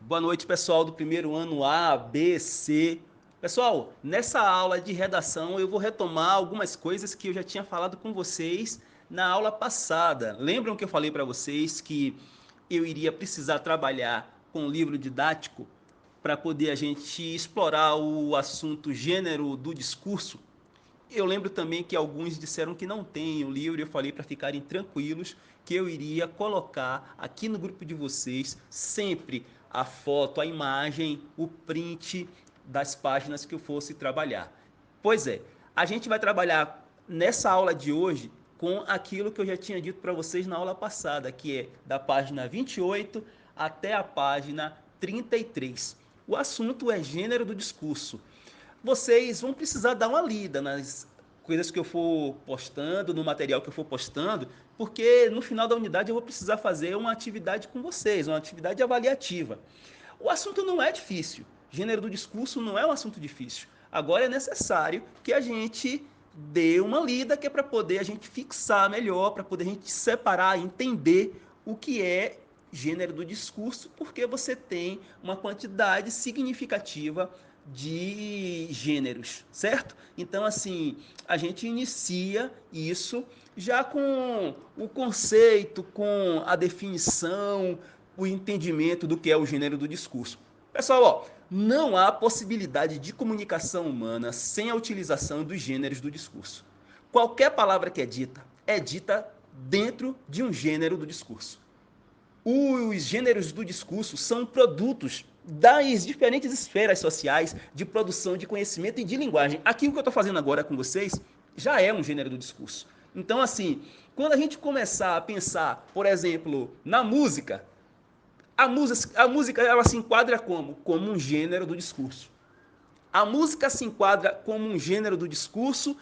Boa noite, pessoal do primeiro ano A, B, C. Pessoal, nessa aula de redação eu vou retomar algumas coisas que eu já tinha falado com vocês na aula passada. Lembram que eu falei para vocês que eu iria precisar trabalhar com um livro didático para poder a gente explorar o assunto gênero do discurso? Eu lembro também que alguns disseram que não tem o livro, e eu falei para ficarem tranquilos que eu iria colocar aqui no grupo de vocês sempre a foto, a imagem, o print das páginas que eu fosse trabalhar. Pois é, a gente vai trabalhar nessa aula de hoje com aquilo que eu já tinha dito para vocês na aula passada, que é da página 28 até a página 33. O assunto é gênero do discurso. Vocês vão precisar dar uma lida nas coisas que eu for postando, no material que eu for postando, porque no final da unidade eu vou precisar fazer uma atividade com vocês, uma atividade avaliativa. O assunto não é difícil, gênero do discurso não é um assunto difícil. Agora é necessário que a gente dê uma lida, que é para poder a gente fixar melhor, para poder a gente separar, entender o que é gênero do discurso, porque você tem uma quantidade significativa de gêneros, certo? Então, assim, a gente inicia isso já com o conceito, com a definição, o entendimento do que é o gênero do discurso. Pessoal, ó, não há possibilidade de comunicação humana sem a utilização dos gêneros do discurso. Qualquer palavra que é dita dentro de um gênero do discurso. Os gêneros do discurso são produtos das diferentes esferas sociais de produção de conhecimento e de linguagem. Aquilo que eu estou fazendo agora com vocês já é um gênero do discurso. Então, assim, quando a gente começar a pensar, por exemplo, na música, a música ela se enquadra como? Como um gênero do discurso. A música se enquadra como um gênero do discurso,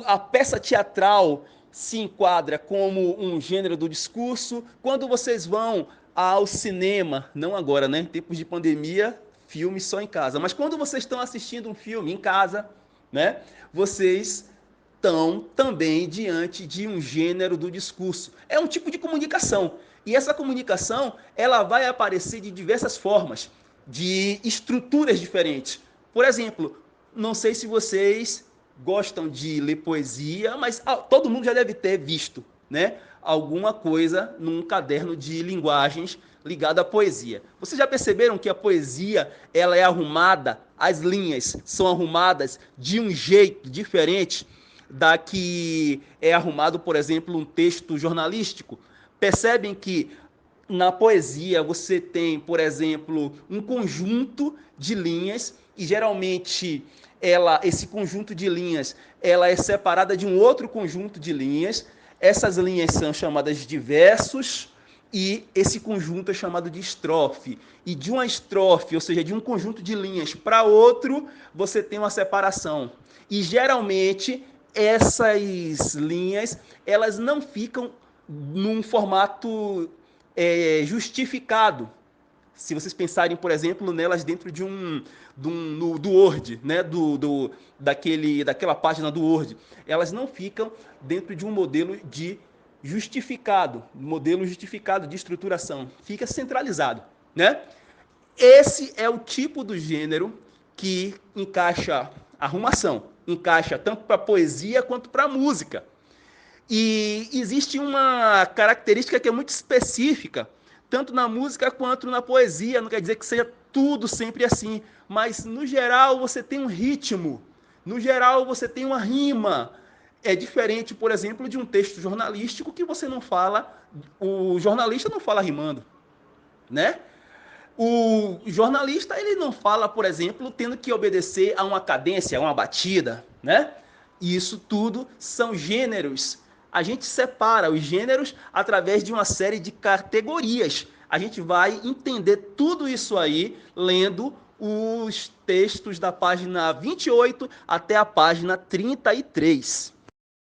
a peça teatral se enquadra como um gênero do discurso. Quando vocês vão ao cinema, não agora, né? Em tempos de pandemia, filme só em casa. Mas quando vocês estão assistindo um filme em casa, né? Vocês estão também diante de um gênero do discurso. É um tipo de comunicação. E essa comunicação, ela vai aparecer de diversas formas, de estruturas diferentes. Por exemplo, não sei se vocês gostam de ler poesia, mas todo mundo já deve ter visto, né, alguma coisa num caderno de linguagens ligado à poesia. Vocês já perceberam que a poesia ela é arrumada, as linhas são arrumadas de um jeito diferente da que é arrumado, por exemplo, um texto jornalístico? Percebem que na poesia você tem, por exemplo, um conjunto de linhas e geralmente esse conjunto de linhas ela é separada de um outro conjunto de linhas. Essas linhas são chamadas de versos e esse conjunto é chamado de estrofe. E de uma estrofe, ou seja, de um conjunto de linhas para outro, você tem uma separação. E geralmente essas linhas elas não ficam num formato justificado. Se vocês pensarem, por exemplo, nelas dentro do Word, né? Daquela página do Word, elas não ficam dentro de um modelo de modelo justificado de estruturação. Fica centralizado, né? Esse é o tipo do gênero que encaixa arrumação, encaixa tanto para poesia quanto para música. E existe uma característica que é muito específica, tanto na música quanto na poesia. Não quer dizer que seja tudo sempre assim, mas no geral você tem um ritmo, no geral você tem uma rima. É diferente, por exemplo, de um texto jornalístico que você não fala, o jornalista não fala rimando, né? O jornalista ele não fala, por exemplo, tendo que obedecer a uma cadência, a uma batida, né? E isso tudo são gêneros. A gente separa os gêneros através de uma série de categorias. A gente vai entender tudo isso aí lendo os textos da página 28 até a página 33.